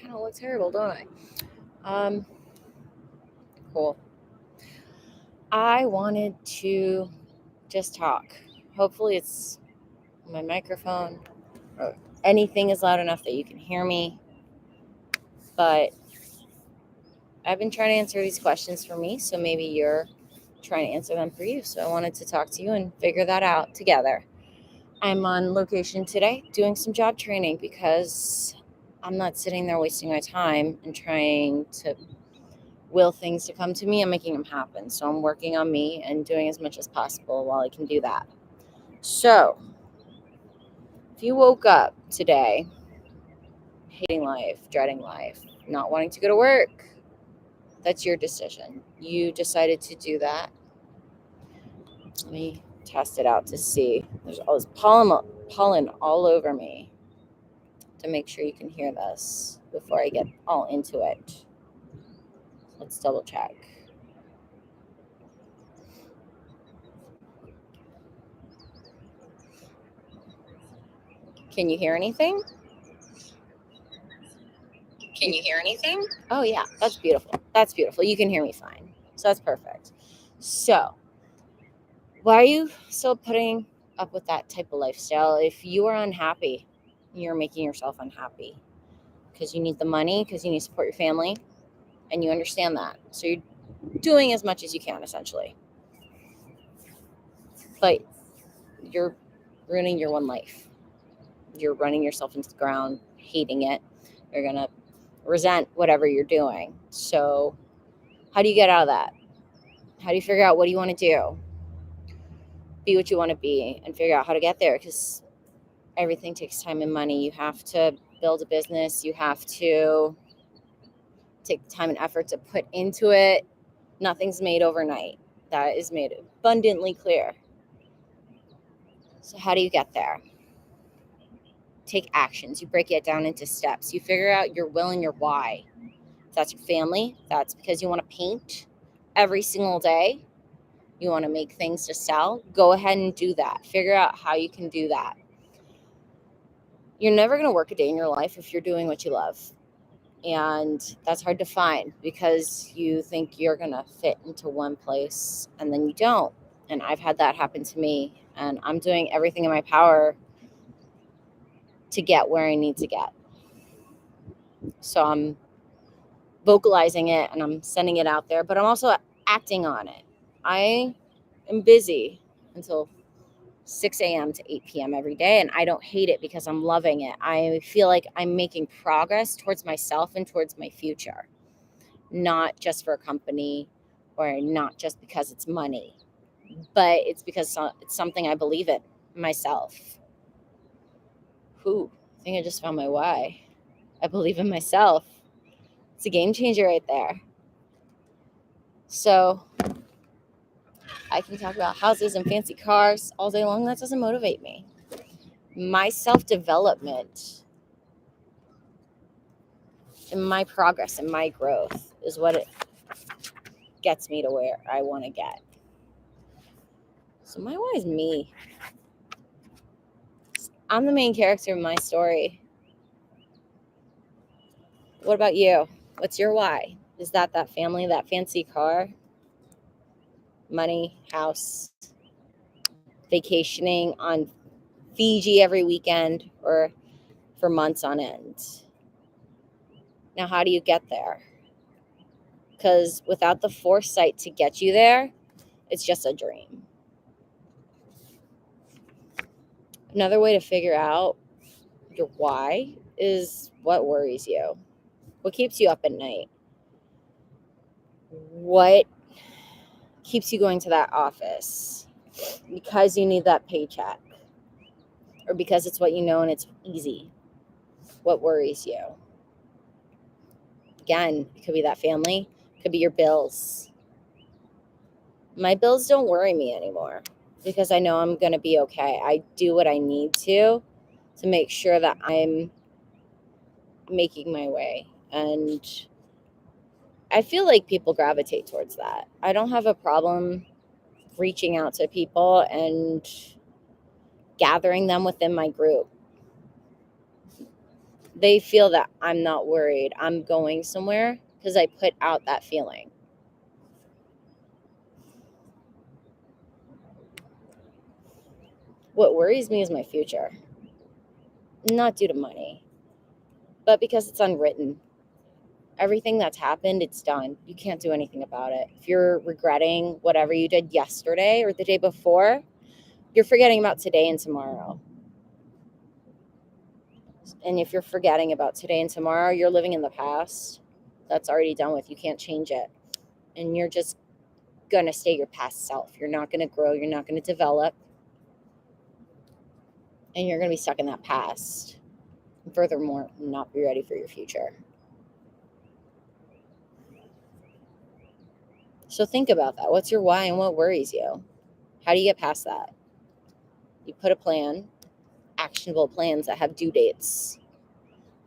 kind of look terrible, don't I? Cool. I wanted to just talk. Hopefully it's my microphone or anything is loud enough that you can hear me. But I've been trying to answer these questions for me, so maybe you're trying to answer them for you. So I wanted to talk to you and figure that out together. I'm on location today doing some job training because I'm not sitting there wasting my time and trying to will things to come to me. I'm making them happen. So I'm working on me and doing as much as possible while I can do that. So if you woke up today hating life, dreading life, not wanting to go to work, that's your decision. You decided to do that. Let me test it out to see. There's all this pollen all over me to make sure you can hear this before I get all into it. Let's double check. Can you hear anything? Can you hear anything? Oh, yeah, that's beautiful. That's beautiful. You can hear me fine. So that's perfect. So why are you still putting up with that type of lifestyle? If you are unhappy, you're making yourself unhappy because you need the money, because you need to support your family, and you understand that. So you're doing as much as you can, essentially. But you're ruining your one life. You're running yourself into the ground, hating it. You're going to resent whatever you're doing. So how do you get out of that? How do you figure out what do you want to do? Be what you want to be and figure out how to get there, because everything takes time and money. You have to build a business. You have to take time and effort to put into it. Nothing's made overnight. That is made abundantly clear. So how do you get there? Take actions. You break it down into steps. You figure out your will and your why. If that's your family, that's because you want to paint every single day. You want to make things to sell. Go ahead and do that. Figure out how you can do that. You're never going to work a day in your life if you're doing what you love. And that's hard to find because you think you're going to fit into one place and then you don't. And I've had that happen to me. And I'm doing everything in my power to get where I need to get. So I'm vocalizing it and I'm sending it out there, but I'm also acting on it. I am busy until 6 a.m. to 8 p.m. every day, and I don't hate it because I'm loving it. I feel like I'm making progress towards myself and towards my future, not just for a company or not just because it's money, but it's because it's something I believe in myself. I think I just found my why. I believe in myself. It's a game changer right there. So I can talk about houses and fancy cars all day long. That doesn't motivate me. My self-development and my progress and my growth is what it gets me to where I want to get. So my why is me. I'm the main character of my story. What about you? What's your why? Is that family, that fancy car, money, house, vacationing on Fiji every weekend or for months on end? Now, how do you get there? Because without the foresight to get you there, it's just a dream. Another way to figure out your why is what worries you. What keeps you up at night? What keeps you going to that office? Because you need that paycheck, or because it's what you know and it's easy? What worries you? Again, it could be that family, it could be your bills. My bills don't worry me anymore because I know I'm going to be okay. I do what I need to make sure that I'm making my way. And I feel like people gravitate towards that. I don't have a problem reaching out to people and gathering them within my group. They feel that I'm not worried. I'm going somewhere because I put out that feeling. What worries me is my future. Not due to money, but because it's unwritten. Everything that's happened, it's done. You can't do anything about it. If you're regretting whatever you did yesterday or the day before, you're forgetting about today and tomorrow. And if you're forgetting about today and tomorrow, you're living in the past. That's already done with. You can't change it. And you're just going to stay your past self. You're not going to grow. You're not going to develop. And you're going to be stuck in that past. And furthermore, not be ready for your future. So think about that. What's your why and what worries you? How do you get past that? You put a plan, actionable plans that have due dates.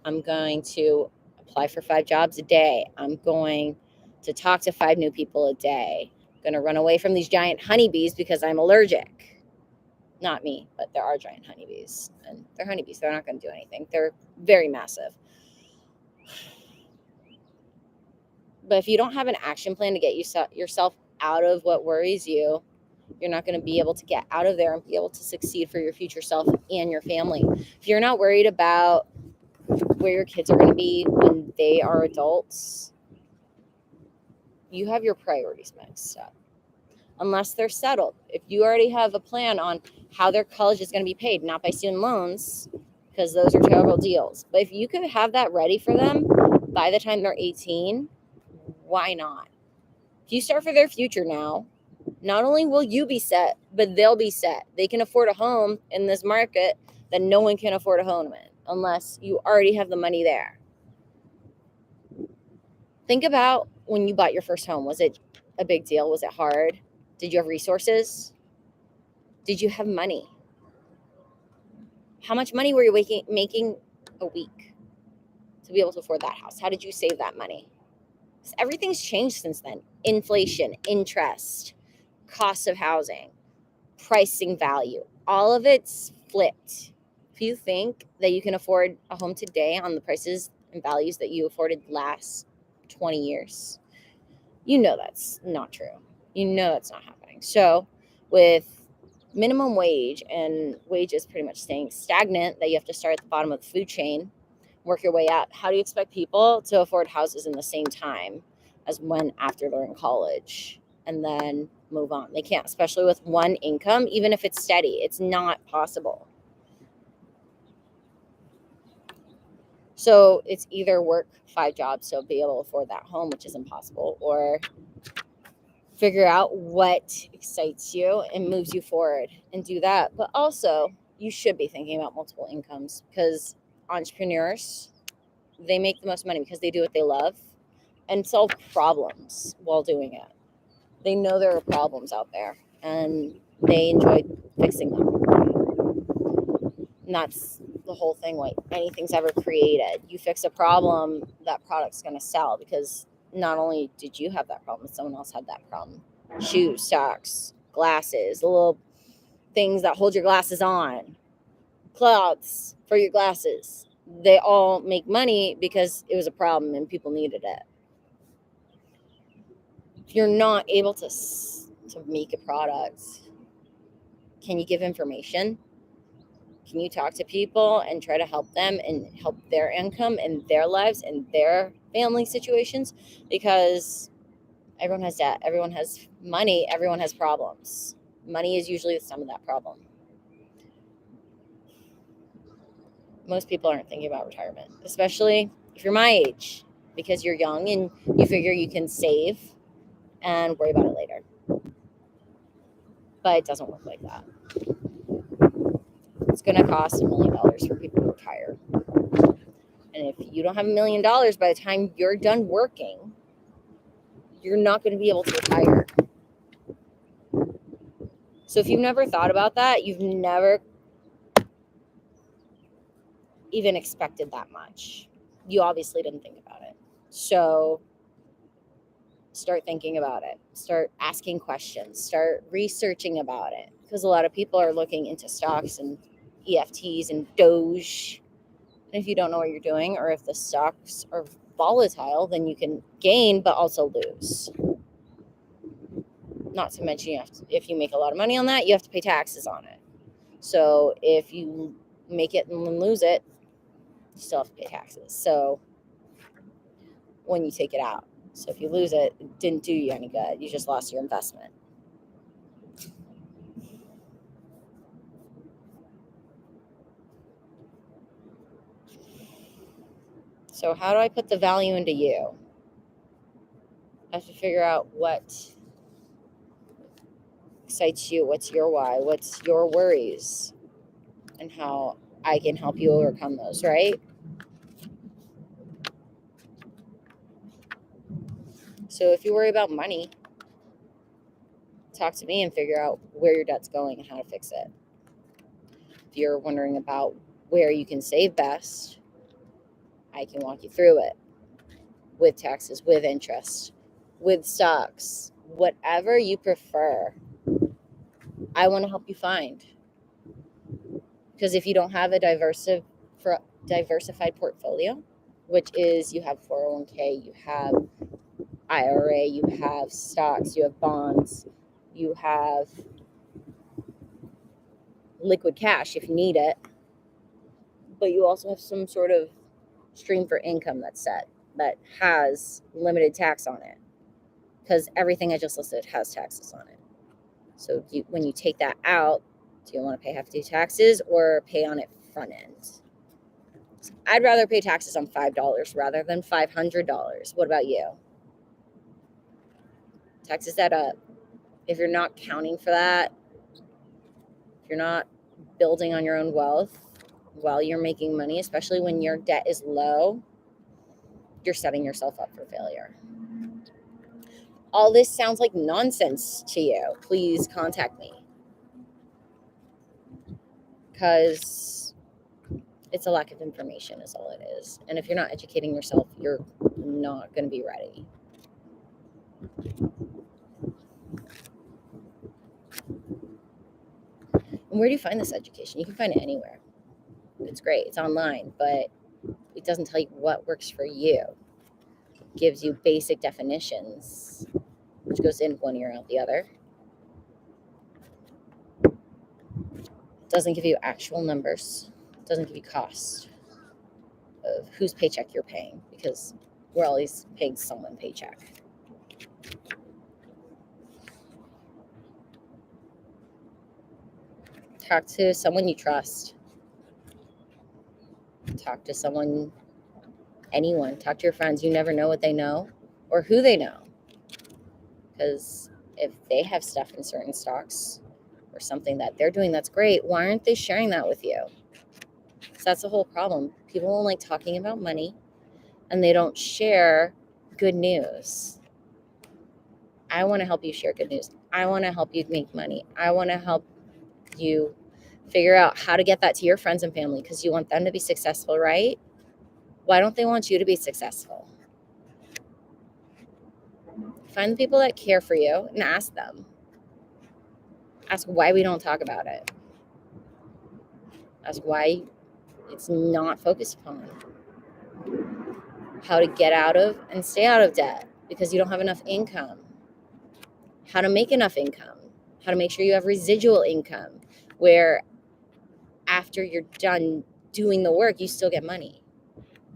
I'm going to apply for 5 jobs a day. I'm going to talk to 5 new people a day. I'm going to run away from these giant honeybees because I'm allergic. Not me, but there are giant honeybees. And they're honeybees. They're not going to do anything. They're very massive. But if you don't have an action plan to get yourself out of what worries you, you're not going to be able to get out of there and be able to succeed for your future self and your family. If you're not worried about where your kids are going to be when they are adults, you have your priorities mixed up. Unless they're settled. If you already have a plan on how their college is going to be paid, not by student loans, because those are terrible deals. But if you could have that ready for them by the time they're 18, why not? If you start for their future now, not only will you be set, but they'll be set. They can afford a home in this market that no one can afford a home in unless you already have the money there. Think about when you bought your first home. Was it a big deal? Was it hard? Did you have resources? Did you have money? How much money were you making a week to be able to afford that house? How did you save that money? Because everything's changed since then. Inflation, interest, cost of housing, pricing value, all of it's flipped. If you think that you can afford a home today on the prices and values that you afforded last 20 years, you know that's not true. You know that's not happening. So with minimum wage and wages pretty much staying stagnant, that you have to start at the bottom of the food chain, work your way up, how do you expect people to afford houses in the same time as when after they're in college and then move on? They can't, especially with one income, even if it's steady. It's not possible. So it's either work 5 jobs to be able to afford that home, which is impossible, or figure out what excites you and moves you forward and do that. But also, you should be thinking about multiple incomes, because entrepreneurs, they make the most money because they do what they love and solve problems while doing it. They know there are problems out there and they enjoy fixing them. And that's the whole thing. Like anything's ever created, you fix a problem, that product's going to sell, because not only did you have that problem, someone else had that problem. Shoes, socks, glasses, the little things that hold your glasses on, cloths for your glasses, they all make money because it was a problem and people needed it. If you're not able to make a product, can you give information? Can you talk to people and try to help them and help their income and their lives and their family situations? Because everyone has debt, everyone has money, everyone has problems. Money is usually the sum of that problem. Most people aren't thinking about retirement, especially if you're my age, because you're young and you figure you can save and worry about it later. But it doesn't work like that. It's going to cost $1 million for people to retire. And if you don't have $1 million by the time you're done working, you're not going to be able to retire. So if you've never thought about that, you've never even expected that much. You obviously didn't think about it. So start thinking about it. Start asking questions. Start researching about it. Because a lot of people are looking into stocks and EFTs and Doge And if you don't know what you're doing, or if the stocks are volatile, then you can gain but also lose. Not to mention, if you make a lot of money on that, you have to pay taxes on it. So if you make it and then lose it, you still have to pay taxes. So when you take it out. So if you lose it, it didn't do you any good. You just lost your investment. So how do I put the value into you? I have to figure out what excites you, what's your why, what's your worries, and how I can help you overcome those, right? So if you worry about money, talk to me and figure out where your debt's going and how to fix it. If you're wondering about where you can save best, I can walk you through it with taxes, with interest, with stocks, whatever you prefer. I want to help you find. Because if you don't have a diversified portfolio, which is you have 401k, you have IRA, you have stocks, you have bonds, you have liquid cash if you need it, but you also have some sort of stream for income that's set that has limited tax on it, because everything I just listed has taxes on it. So when you take that out, do you want to pay hefty taxes or pay on it front end? So I'd rather pay taxes on $5 rather than $500. What about you? Taxes that up. If you're not counting for that, if you're not building on your own wealth while you're making money, especially when your debt is low, you're setting yourself up for failure. All this sounds like nonsense to you. Please contact me, because it's a lack of information is all it is. And if you're not educating yourself, you're not going to be ready. And where do you find this education? You can find it anywhere. It's great. It's online, but it doesn't tell you what works for you. It gives you basic definitions, which goes in one ear out the other. It doesn't give you actual numbers. It doesn't give you cost of whose paycheck you're paying, because we're always paying someone paycheck. Talk to someone you trust. Talk to anyone. Talk to your friends. You never know what they know or who they know. Because if they have stuff in certain stocks or something that they're doing that's great, why aren't they sharing that with you? So that's the whole problem. People don't like talking about money, and they don't share good news. I want to help you share good news. I want to help you make money. I want to help you figure out how to get that to your friends and family, because you want them to be successful, right? Why don't they want you to be successful? Find the people that care for you and ask them. Ask why we don't talk about it. Ask why it's not focused upon. How to get out of and stay out of debt because you don't have enough income. How to make enough income. How to make sure you have residual income where after you're done doing the work, you still get money.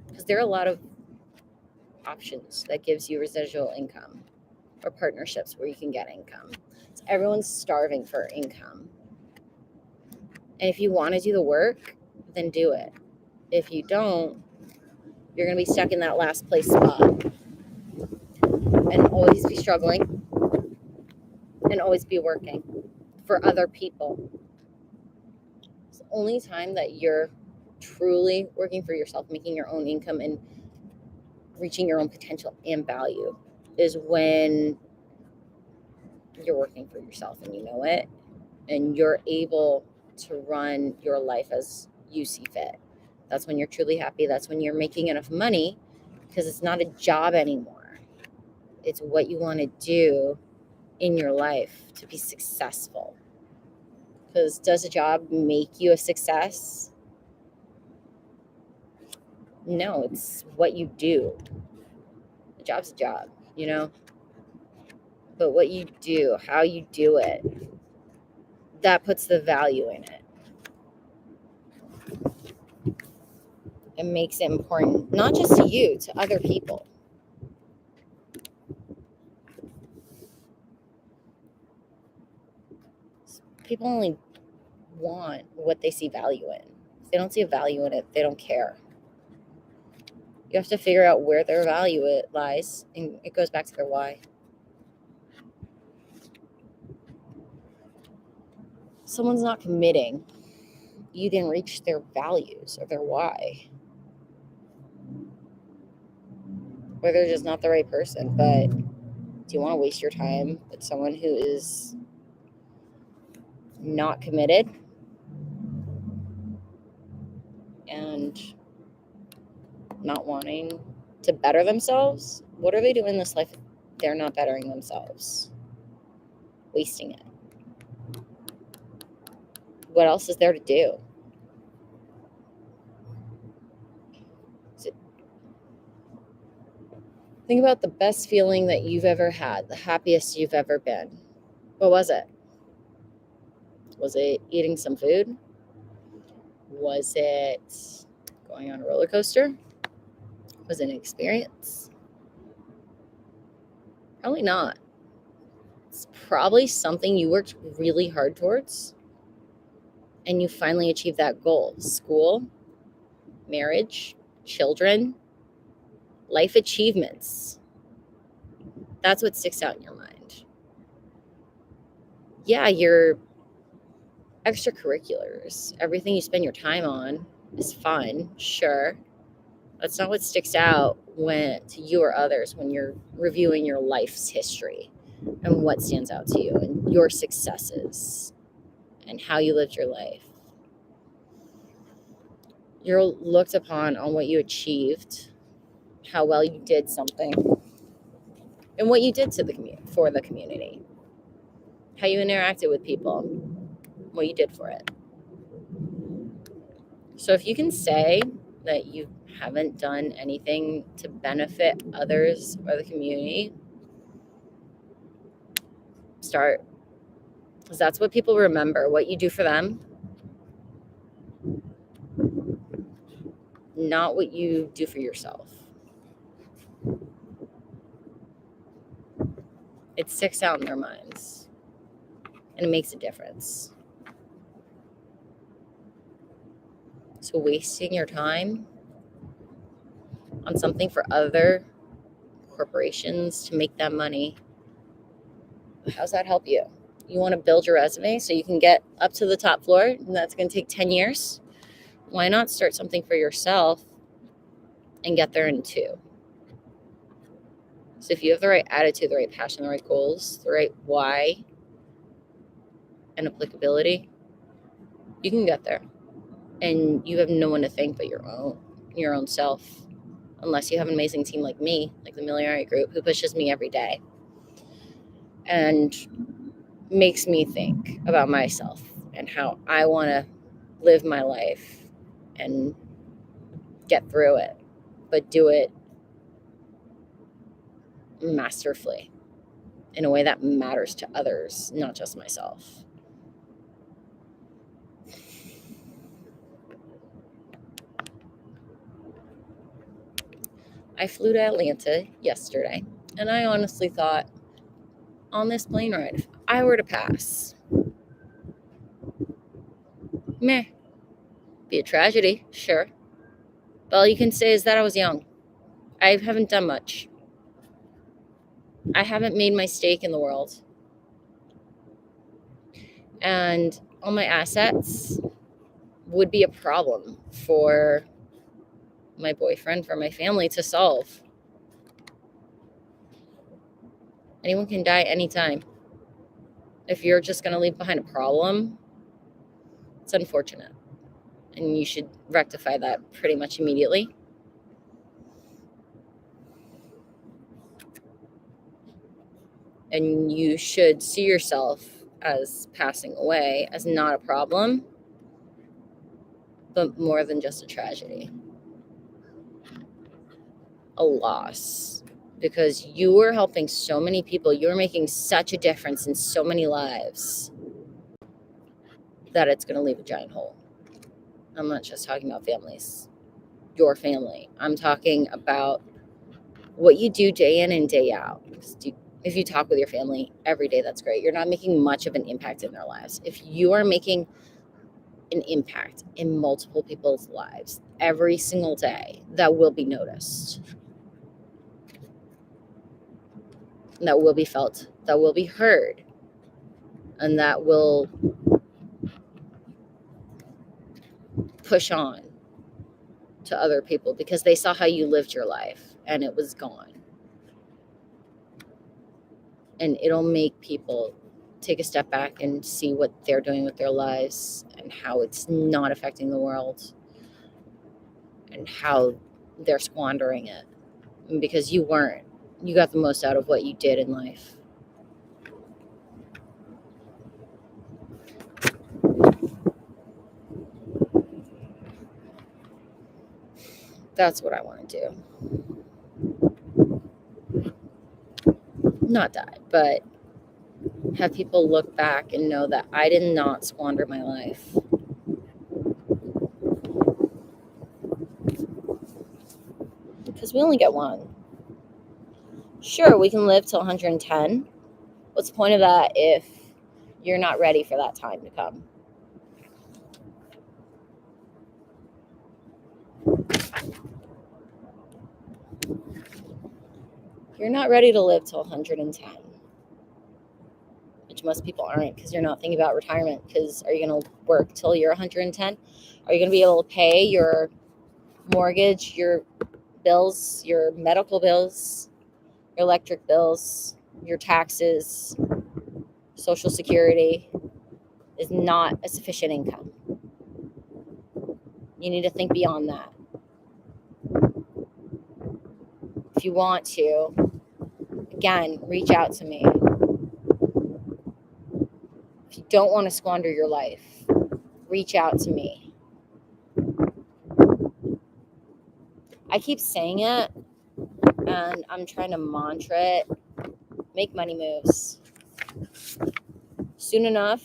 Because there are a lot of options that gives you residual income, or partnerships where you can get income. So everyone's starving for income. And if you want to do the work, then do it. If you don't, you're going to be stuck in that last place spot and always be struggling and always be working for other people. It's the only time that you're truly working for yourself, making your own income and reaching your own potential and value, is when you're working for yourself and you know it, and you're able to run your life as you see fit. That's when you're truly happy. That's when you're making enough money, because it's not a job anymore. It's what you want to do in your life to be successful. Because does a job make you a success? No, it's what you do. A job's a job, but what you do, how you do it, that puts the value in it. It makes it important, not just to you, to other people. People only want what they see value in. If they don't see a value in it, they don't care. You have to figure out where their value lies, and it goes back to their why. Someone's not committing, you didn't reach their values or their why. Or they're just not the right person. But do you want to waste your time with someone who is not committed and not wanting to better themselves? What are they doing in this life if they're not bettering themselves? Wasting it. What else is there to do? Think about the best feeling that you've ever had, the happiest you've ever been. What was it? Was it eating some food? Was it going on a roller coaster? Was it an experience? Probably not. It's probably something you worked really hard towards and you finally achieved that goal. School, marriage, children, life achievements. That's what sticks out in your mind. Yeah, your extracurriculars, everything you spend your time on is fun, sure. That's not what sticks out to you or others when you're reviewing your life's history and what stands out to you and your successes and how you lived your life. You're looked upon on what you achieved, how well you did something, and what you did for the community, how you interacted with people, what you did for it. So if you can say that you haven't done anything to benefit others or the community, start. Because that's what people remember, what you do for them, not what you do for yourself. It sticks out in their minds, and it makes a difference. So wasting your time on something for other corporations to make them money, how's that help you? You want to build your resume so you can get up to the top floor, and that's going to take 10 years? Why not start something for yourself and get there in 2? So if you have the right attitude, the right passion, the right goals, the right why and applicability, you can get there. And you have no one to thank but your own self, unless you have an amazing team like me, like the Millionaire Group, who pushes me every day and makes me think about myself and how I want to live my life and get through it, but do it masterfully in a way that matters to others, not just myself. I flew to Atlanta yesterday, and I honestly thought, on this plane ride, if I were to pass, meh, be a tragedy, sure. But all you can say is that I was young. I haven't done much. I haven't made my stake in the world. And all my assets would be a problem for my boyfriend, for my family to solve. Anyone can die anytime. If you're just going to leave behind a problem, it's unfortunate. And you should rectify that pretty much immediately. And you should see yourself as passing away as not a problem, but more than just a tragedy. a loss, because you are helping so many people. You're making such a difference in so many lives that it's going to leave a giant hole. I'm not just talking about families, your family. I'm talking about what you do day in and day out. If you talk with your family every day, that's great. You're not making much of an impact in their lives. If you are making an impact in multiple people's lives every single day, that will be noticed, that will be felt, that will be heard, and that will push on to other people because they saw how you lived your life and it was gone. And it'll make people take a step back and see what they're doing with their lives and how it's not affecting the world and how they're squandering it. Because you weren't. You got the most out of what you did in life. That's what I want to do. Not die, but have people look back and know that I did not squander my life. Because we only get one. Sure, we can live till 110. What's the point of that if you're not ready for that time to come? You're not ready to live till 110, which most people aren't, because you're not thinking about retirement. Because are you going to work till you're 110? Are you going to be able to pay your mortgage, your bills, your medical bills, your electric bills, your taxes? Social Security is not a sufficient income. You need to think beyond that. If you want to, again, reach out to me. If you don't want to squander your life, reach out to me. I keep saying it, and I'm trying to mantra it. Make money moves. Soon enough,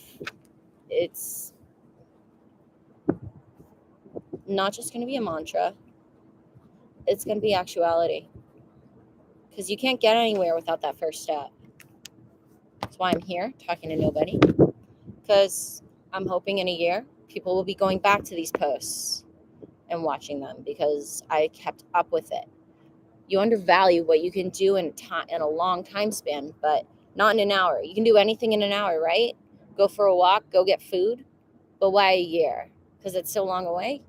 it's not just going to be a mantra. It's going to be actuality. Because you can't get anywhere without that first step. That's why I'm here talking to nobody. Because I'm hoping in a year, people will be going back to these posts and watching them because I kept up with it. You undervalue what you can do in a long time span, but not in an hour. You can do anything in an hour, right? Go for a walk, go get food. But why a year? Because it's so long away.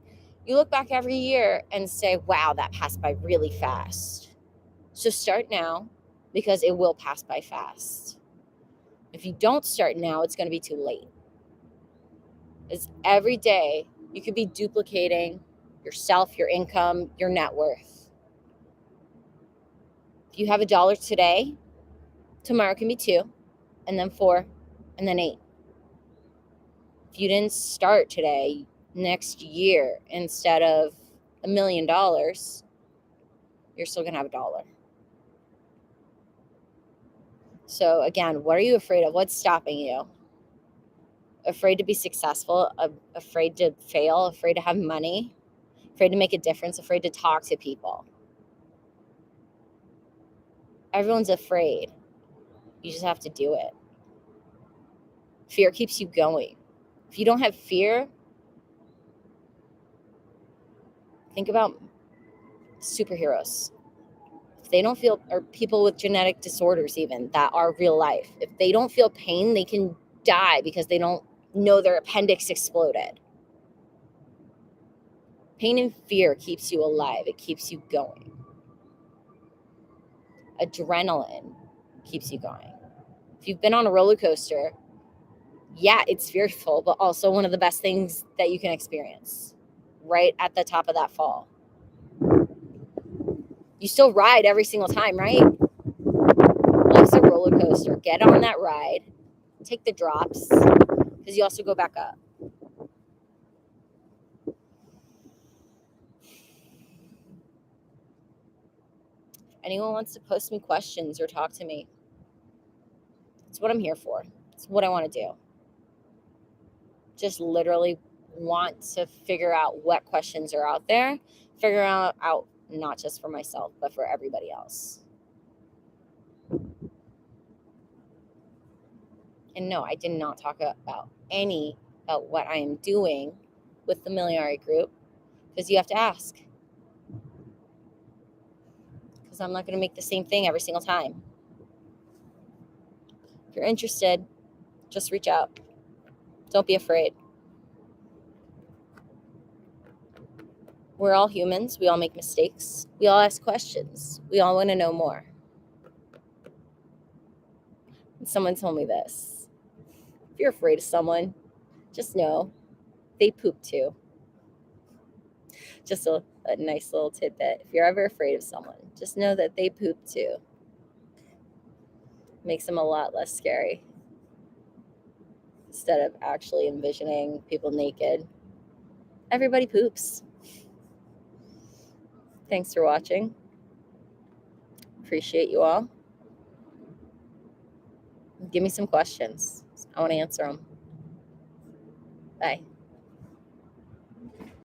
You look back every year and say, wow, that passed by really fast. So start now, because it will pass by fast. If you don't start now, it's going to be too late. It's every day you could be duplicating yourself, your income, your net worth. If you have $1 today, tomorrow can be 2, and then 4, and then 8. If you didn't start today, next year, instead of $1 million, you're still going to have $1. So again, what are you afraid of? What's stopping you? Afraid to be successful, afraid to fail, afraid to have money, afraid to make a difference, afraid to talk to people. Everyone's afraid. You just have to do it. Fear keeps you going. If you don't have fear, think about superheroes. If they don't feel, or people with genetic disorders even, that are real life, if they don't feel pain, they can die because they don't know their appendix exploded. Pain and fear keeps you alive. It keeps you going. Adrenaline keeps you going. If you've been on a roller coaster, yeah, it's fearful, but also one of the best things that you can experience right at the top of that fall. You still ride every single time, right? Life's a roller coaster. Get on that ride. Take the drops, because you also go back up. Anyone wants to post me questions or talk to me, it's what I'm here for. It's what I want to do. Just literally want to figure out what questions are out there, figure out not just for myself, but for everybody else. And no, I did not talk about what I am doing with the Miliari group, because you have to ask. Because I'm not going to make the same thing every single time. If you're interested, just reach out. Don't be afraid. We're all humans. We all make mistakes. We all ask questions. We all want to know more. And someone told me this. If you're afraid of someone, just know they poop too. Just a nice little tidbit. If you're ever afraid of someone, just know that they poop too. Makes them a lot less scary. Instead of actually envisioning people naked, everybody poops. Thanks for watching. Appreciate you all. Give me some questions. I want to answer them. Bye.